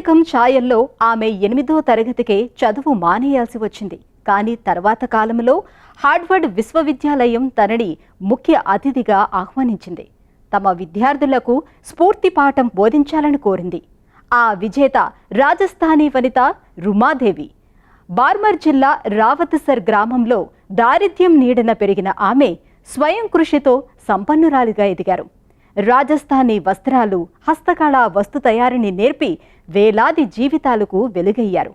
పేదరికం ఛాయల్లో ఆమె 8వ తరగతికే చదువు మానేయాల్సి వచ్చింది. కానీ తర్వాత కాలంలో హార్వర్డ్ విశ్వవిద్యాలయం తనని ముఖ్య అతిథిగా ఆహ్వానించింది. తమ విద్యార్థులకు స్ఫూర్తి పాఠం బోధించాలని కోరింది. ఆ విజేత రాజస్థానీ వనిత రుమాదేవి. బార్మర్ జిల్లా రావత్సర్ గ్రామంలో దారిద్ర్యం నీడన పెరిగిన ఆమె స్వయం కృషితో సంపన్నురాలిగా ఎదిగారు. రాజస్థానీ వస్త్రాలు, హస్తకళా వస్తు తయారీని నేర్పి వేలాది జీవితాలకు వెలుగయ్యారు.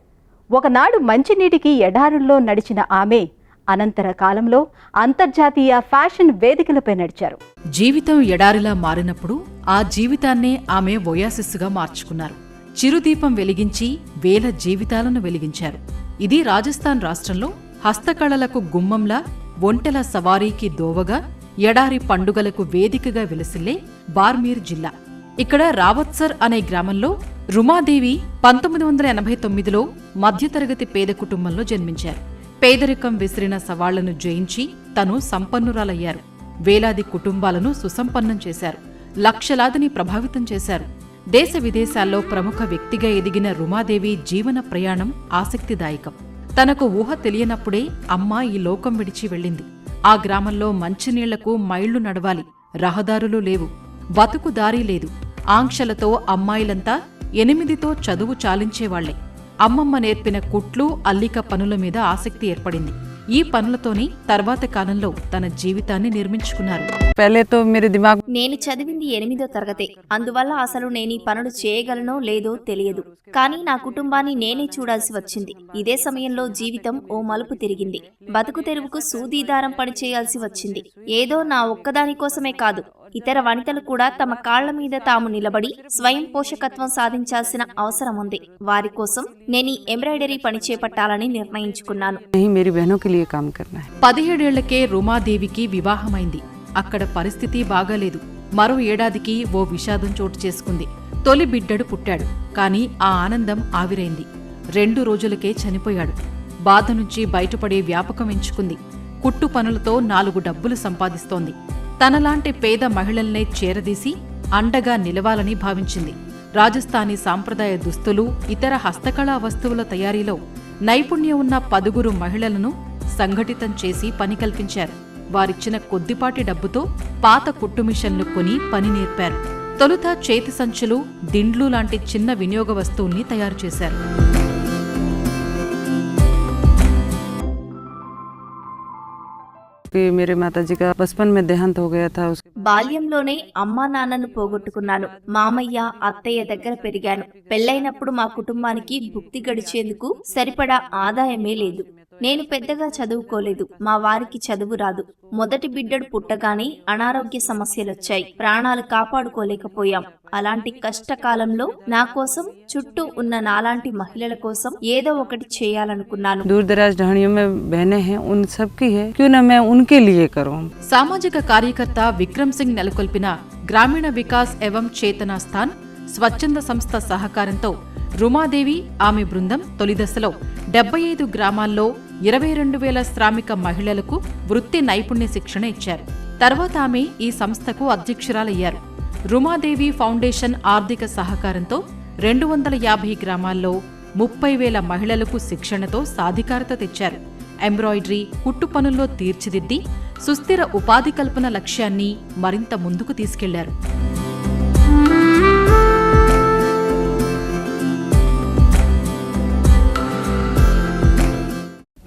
ఒకనాడు మంచినీటికి ఎడారుల్లో నడిచిన ఆమె అనంతర కాలంలో అంతర్జాతీయ ఫ్యాషన్ వేదికలపై నడిచారు. జీవితం ఎడారిలా మారినప్పుడు ఆ జీవితాన్నే ఆమె ఓయాసిస్సుగా మార్చుకున్నారు. చిరుదీపం వెలిగించి వేల జీవితాలను వెలిగించారు. ఇది రాజస్థాన్ రాష్ట్రంలో హస్తకళలకు గుమ్మంలా, ఒంటెల సవారీకి దోవగా, ఎడారి పండుగలకు వేదికగా విలసిల్లే బార్మీర్ జిల్లా. ఇక్కడ రావత్సర్ అనే గ్రామంలో రుమాదేవి 1989లో మధ్యతరగతి పేద కుటుంబంలో జన్మించారు. పేదరికం విసిరిన సవాళ్లను జయించి తను సంపన్నురాలయ్యారు. వేలాది కుటుంబాలను సుసంపన్నం చేశారు. లక్షలాదిని ప్రభావితం చేశారు. దేశ విదేశాల్లో ప్రముఖ వ్యక్తిగా ఎదిగిన రుమాదేవి జీవన ప్రయాణం ఆసక్తిదాయకం. తనకు ఊహ తెలియనప్పుడే అమ్మ ఈ లోకం విడిచి వెళ్ళింది. ఆ గ్రామంలో మంచినీళ్లకు మైళ్లు నడవాలి, రహదారులు లేవు, బతుకు దారి లేదు. ఆంక్షలతో అమ్మాయిలంతా 8తో చదువు చాలించేవాళ్లే. అమ్మమ్మ నేర్పిన కుట్లు, అల్లిక పనుల మీద ఆసక్తి ఏర్పడింది. ఈ పనులతోనే తర్వాత కాలంలో తన జీవితాన్ని నిర్మించుకున్నారు. నేను చదివింది 8వ తరగతి. అందువల్ల అసలు నేను ఈ పనులు చేయగలనో లేదో తెలియదు. కానీ నా కుటుంబాన్ని నేనే చూడాల్సి వచ్చింది. ఇదే సమయంలో జీవితం ఓ మలుపు తిరిగింది. బతుకు తెరువుకు సూదీదారం పని చేయాల్సి వచ్చింది. ఏదో నా ఒక్కదాని కోసమే కాదు, ఇతర వనితలు కూడా తమ కాళ్ల మీద తాము నిలబడి స్వయం పోషకత్వం సాధించాల్సిన అవసరం ఉంది. వారి కోసం నేను ఎంబ్రాయిడరీ పని చేపట్టాలని నిర్ణయించుకున్నాను. 17 ఏళ్లకే రుమాదేవికి వివాహమైంది. అక్కడ పరిస్థితి బాగాలేదు. మరో ఏడాదికి ఓ విషాదం చోటు చేసుకుంది. తొలి బిడ్డడు పుట్టాడు. కాని ఆ ఆనందం ఆవిరైంది. 2 రోజులకే చనిపోయాడు. బాధ నుంచి బయటపడే వ్యాపకం ఎంచుకుంది. కుట్టు పనులతో 4 డబ్బులు సంపాదిస్తోంది. తనలాంటి పేద మహిళల్నే చేరదీసి అండగా నిలవాలని భావించింది. రాజస్థానీ సాంప్రదాయ దుస్తులు, ఇతర హస్తకళా వస్తువుల తయారీలో నైపుణ్యం ఉన్న 10 మహిళలను సంఘటితం చేసి పని కల్పించారు. వారిచ్చిన కొద్దిపాటి డబ్బుతో పాత కుట్టు మిషన్లు కొని పని నేర్పారు. తొలుత చేతి సంచులు, దిండ్లు లాంటి చిన్న వినియోగ వస్తువుల్ని తయారు చేశారు. బాల్యంలోనే అమ్మా నాన్నను పోగొట్టుకున్నాను. మామయ్య, అత్తయ్య దగ్గర పెరిగాను. పెళ్లైనప్పుడు మా కుటుంబానికి భుక్తి గడిచేందుకు సరిపడా ఆదాయమే లేదు. నేను పెద్దగా చదువుకోలేదు. మా వారికి చదువు రాదు. మొదటి బిడ్డడు పుట్టగానే అనారోగ్య సమస్యలొచ్చాయి. ప్రాణాలు కాపాడుకోలేకపోయాం. అలాంటి కష్టకాలంలో నా కోసం, చుట్టూ ఉన్న నాలాంటి మహిళల కోసం ఏదో ఒకటి చేయాలనుకున్నాను. సామాజిక కార్యకర్త విక్రమ్ సింగ్ నెలకొల్పిన గ్రామీణ వికాస్ ఏవం చేతనా స్థాన్ స్వచ్ఛంద సంస్థ సహకారంతో రుమాదేవి, ఆమె బృందం తొలిదశలో 75 గ్రామాల్లో 22,000 శ్రామిక మహిళలకు వృత్తి నైపుణ్య శిక్షణ ఇచ్చారు. తర్వాత ఆమె ఈ సంస్థకు అధ్యక్షురాలయ్యారు. రుమాదేవి ఫౌండేషన్ ఆర్థిక సహకారంతో 250 గ్రామాల్లో 30,000 మహిళలకు శిక్షణతో సాధికారత తెచ్చారు. ఎంబ్రాయిడరీ, కుట్టు పనుల్లో తీర్చిదిద్ది సుస్థిర ఉపాధి కల్పన లక్ష్యాన్ని మరింత ముందుకు తీసుకెళ్లారు.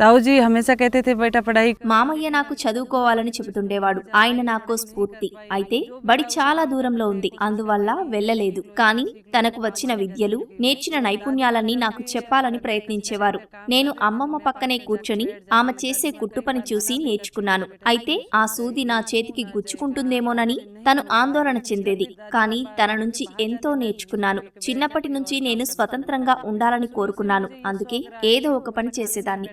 ताऊजी हमेशा कहते थे बेटा पढ़ाई. మామయ్య నాకు చదువుకోవాలని చెబుతుండేవాడు. ఆయన నాకు స్ఫూర్తి. అయితే బడి చాలా దూరంలో ఉంది. అందువల్ల వెళ్ళలేదు. కానీ తనకు వచ్చిన విద్యలు, నేర్చిన నైపుణ్యాలన్నీ నాకు చెప్పాలని ప్రయత్నించేవారు. నేను అమ్మమ్మ పక్కనే కూర్చొని ఆమె చేసే కుట్టు పని చూసి నేర్చుకున్నాను. అయితే ఆ సూది నా చేతికి గుచ్చుకుంటుందేమోనని తను ఆందోళన చెందేది. కానీ తన నుంచి ఎంతో నేర్చుకున్నాను. చిన్నప్పటి నుంచి నేను స్వతంత్రంగా ఉండాలని కోరుకున్నాను. అందుకే ఏదో ఒక పని చేసేదాన్ని.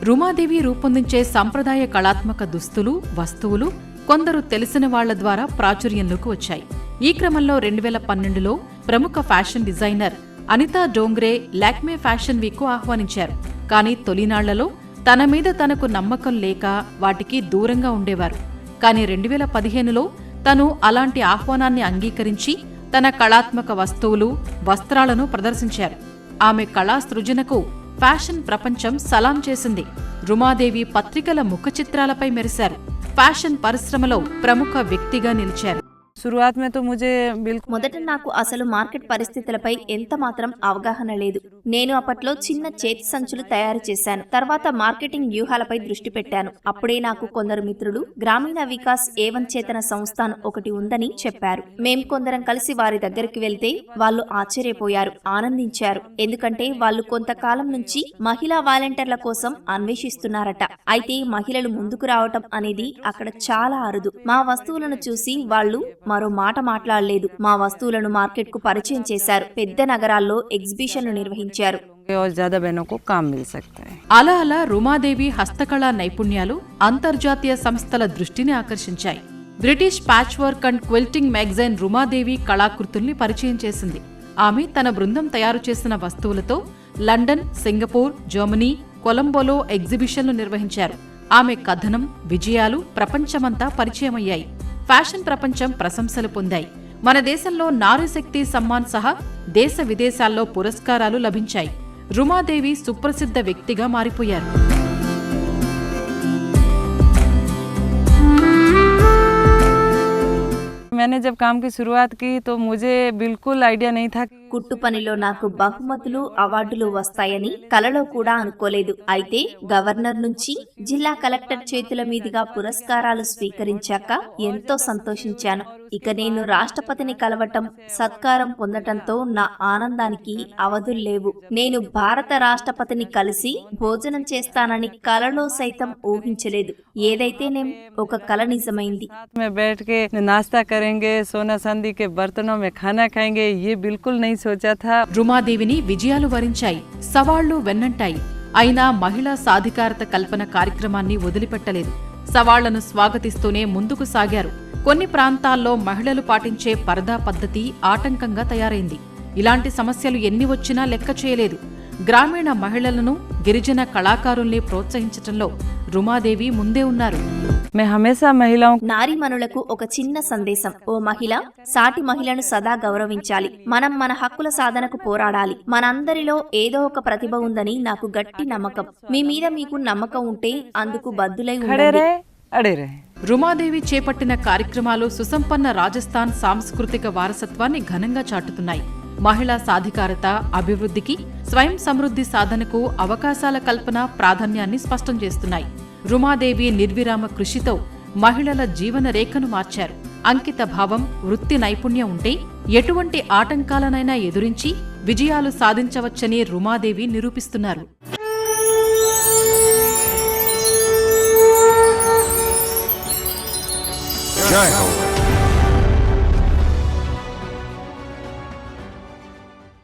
రుమాదేవి రూపొందించే సంప్రదాయ కళాత్మక దుస్తులు, వస్తువులు కొందరు తెలిసిన వాళ్ల ద్వారా ప్రాచుర్యంలోకి వచ్చాయి. ఈ క్రమంలో 2012లో ప్రముఖ fashion designer Anita Dongre Lakme fashion week కు ఆహ్వానించారు. కానీ తొలినాళ్లలో తన మీద తనకు నమ్మకం లేక వాటికి దూరంగా ఉండేవారు. కానీ 2015లో తను అలాంటి ఆహ్వానాన్ని అంగీకరించి తన కళాత్మక వస్తువులు, వస్త్రాలను ప్రదర్శించారు. ఆమె కళా సృజనకు ఫ్యాషన్ ప్రపంచం సలాం చేసింది. రుమాదేవి పత్రికల ముఖ చిత్రాలపై మెరిశారు. ఫ్యాషన్ పరిశ్రమలో ప్రముఖ వ్యక్తిగా నిలిచారు. शुरुआत में तो मुझे बिल्कुल మొదట నాకు అసలు మార్కెట్ పరిస్థితులపై ఎంత మాత్రం అవగాహన లేదు. నేను అప్పట్లో చిన్న చేతి సంచులు తయారు చేశాను. తర్వాత మార్కెటింగ్ వ్యూహాలపై దృష్టి పెట్టాను. అప్పుడే నాకు కొందరు మిత్రులు గ్రామీణ వికాస్ ఏవం చేతన సంస్థాన్ ఒకటి ఉందని చెప్పారు. మేం కొందరం కలిసి వారి దగ్గరికి వెళ్తే వాళ్ళు ఆశ్చర్యపోయారు, ఆనందించారు. ఎందుకంటే వాళ్ళు కొంతకాలం నుంచి మహిళా వాలంటీర్ల కోసం అన్వేషిస్తున్నారట. అయితే మహిళలు ముందుకు రావటం అనేది అక్కడ చాలా అరుదు. మా వస్తువులను చూసి వాళ్ళు మరో మాట మాట్లాడలేదు. మా వస్తువులను మార్కెట్ కు పరిచయం చేశారు. పెద్ద నగరాల్లో ఎగ్జిబిషన్లు నిర్వహించారు. और ज्यादा बहनों को काम मिल सकता है. అలా అలా రుమాదేవి హస్తకళా నైపుణ్యాలు అంతర్జాతీయ సంస్థల దృష్టిని ఆకర్షించాయి. British patch work and quilting magazine Rumadevi కళాకృతుల్ని పరిచయం చేసింది. ఆమె తన బృందం తయారు చేసిన వస్తువులతో లండన్, సింగపూర్, జర్మనీ, కొలంబోలో ఎగ్జిబిషన్లు నిర్వహించారు. ఆమె కథనం, విజయాలు ప్రపంచమంతా పరిచయమయ్యాయి. ఫ్యాషన్ ప్రపంచం ప్రశంసలు పొందాయి. మన దేశంలో నారీశక్తి సమ్మాన్ సహా దేశ విదేశాల్లో పురస్కారాలు లభించాయి. రుమాదేవి సుప్రసిద్ధ వ్యక్తిగా మారిపోయారు. मैंने जब काम की शुरुआत की तो मुझे बिल्कुल आइडिया नहीं था. కుట్టు పనిలో నాకు బహుమతులు, అవార్డులు వస్తాయని కలలో కూడా అనుకోలేదు. అయితే గవర్నర్ నుంచి జిల్లా కలెక్టర్ చేతుల మీదుగా పురస్కారాలు స్వీకరించాక ఎంతో సంతోషించాను. ఇక నేను రాష్ట్రపతిని కలవటం, సత్కారం పొందటంతో నా ఆనందానికి అవధుల్లేవు. నేను భారత రాష్ట్రపతిని కలిసి భోజనం చేస్తానని కలలో సైతం ఊహించలేదు. ఏదైతేనేం ఒక కల నిజమైంది. में बैठ के नाश्ता करेंगे, सोना चांदी के बर्तनों में खाना खाएंगे, ये बिल्कुल नहीं सोचा था. రుమాదేవిని విజయాలు వరించాయి, సవాళ్లు వెన్నంటాయి. అయినా మహిళా సాధికారత కల్పన కార్యక్రమాన్ని వదిలిపెట్టలేదు. సవాళ్లను స్వాగతిస్తూనే ముందుకు సాగారు. కొన్ని ప్రాంతాల్లో మహిళలు పాటించే పరదా పద్ధతి ఆటంకంగా తయారైంది. ఇలాంటి సమస్యలు ఎన్ని వచ్చినా లెక్క చేయలేదు. గ్రామీణ మహిళలను, గిరిజన కళాకారుల్ని ప్రోత్సహించటంలో రుమాదేవి ముందే ఉన్నారు. मैं हमेशा महिलाओं నారీమణులకు ఒక చిన్న సందేశం. ఓ మహిళ, సాటి మహిళను సదా గౌరవించాలి. మనం మన హక్కుల సాధనకు పోరాడాలి. మనందరిలో ఏదో ఒక ప్రతిభ ఉందని నాకు గట్టి నమ్మకం. మీ మీద మీకు నమ్మకం ఉంటే అందుకు బద్దులై खड़े ఉండండి. रहे, अड़े रहे. రుమాదేవి చేపట్టిన కార్యక్రమాలు సుసంపన్న రాజస్థాన్ సాంస్కృతిక వారసత్వాన్ని ఘనంగా చాటుతున్నాయి. మహిళా సాధికారత, అభివృద్ధికి, స్వయం సమృద్ధి సాధనకు అవకాశాల కల్పన ప్రాధాన్యాన్ని స్పష్టం చేస్తున్నాయి. రుమాదేవి నిర్విరామ కృషితో మహిళల జీవన రేఖను మార్చారు. అంకిత భావం, వృత్తి నైపుణ్యం ఉంటే ఎటువంటి ఆటంకాలనైనా ఎదురించి విజయాలు సాధించవచ్చని రుమాదేవి నిరూపిస్తున్నారు. జై హో.